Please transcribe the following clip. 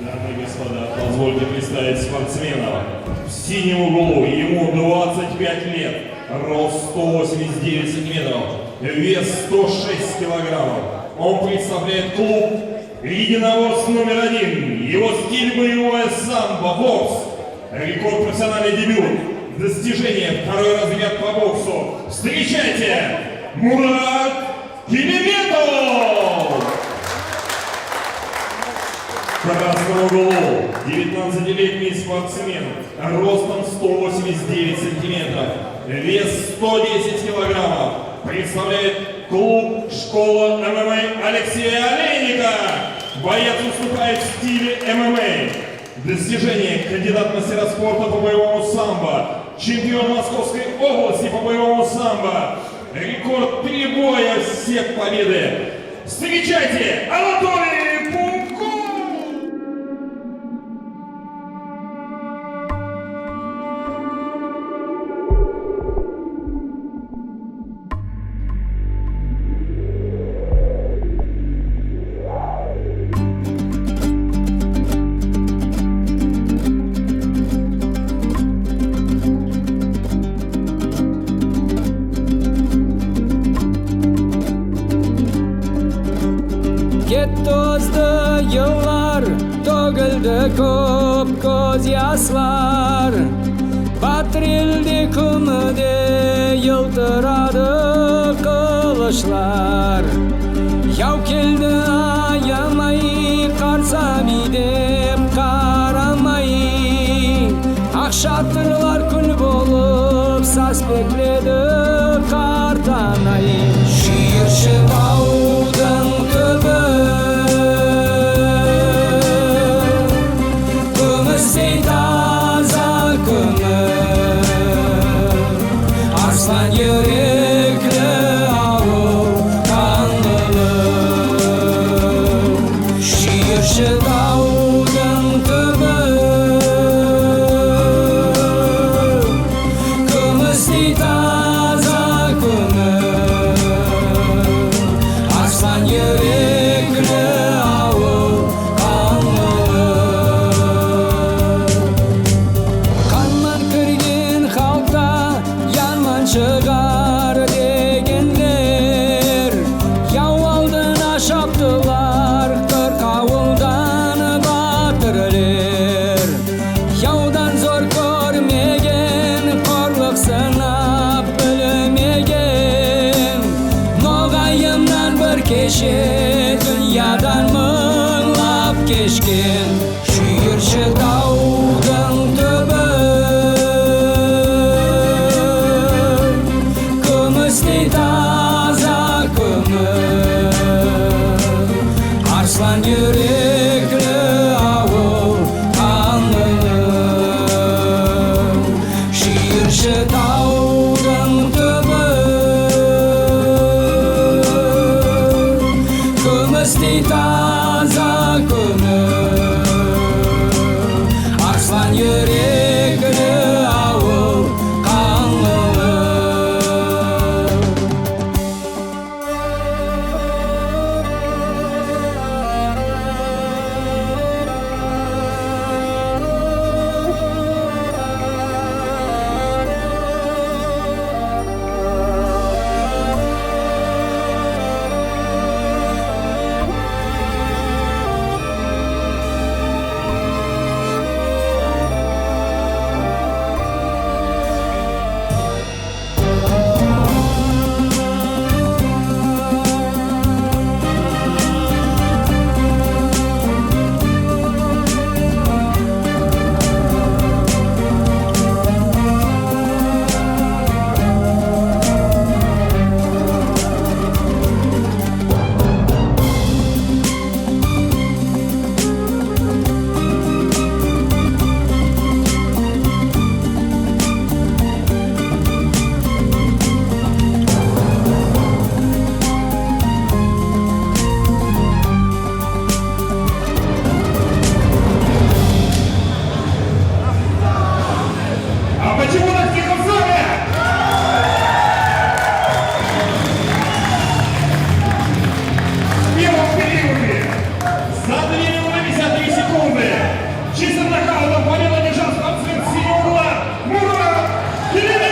Дамы и господа, позвольте представить спортсмена. В синем углу ему 25 лет, рост 189 сантиметров, вес 106 килограммов. Он представляет клуб «Единорос номер 1». Его стиль боевое самбо, бокс. Рекорд профессиональный дебют. Достижение второй разряд по боксу. Встречайте, Мурат Химиметов! В красном углу 19-летний спортсмен, ростом 189 сантиметров, вес 110 килограммов, представляет клуб «Школа ММА» Алексея Олейника. Боец выступает в стиле ММА. Достижение: кандидат в мастера спорта по боевому самбо, чемпион Московской области по боевому самбо, рекорд 3 боя, всех победы. Встречайте, Анатолий Пунков! Ketdi o'zdi yillar, to'gildi ko'p ko'z yoshlar. Batrildi kumida yiltiradi qilichlar. Yov keldi ayamay, qarsami deb qaramay. Aqshatirlar kul bo'lib saspekledi qartanay. Şiirchi bavdan tubi Arslan yürekli avu kanlılı. Şiirchi davudun tubi Kumusti taza kuni. Arslan yürekli avu kanlılı. Kanman kirgin halkta çıkar degenler. Yav aldına şaptılar, kırkavuldan batırlar. Yavdan zor görmegen, korluk sınap bilmegen. Noğayımdan bir keşe, dünyadan mınlap keşken. Şiirchi davdan tubi taza kumi. Arslan yürekli avu kanlılı. Şiirchi davdan tubi Kumusti taza kumi. Кирилл!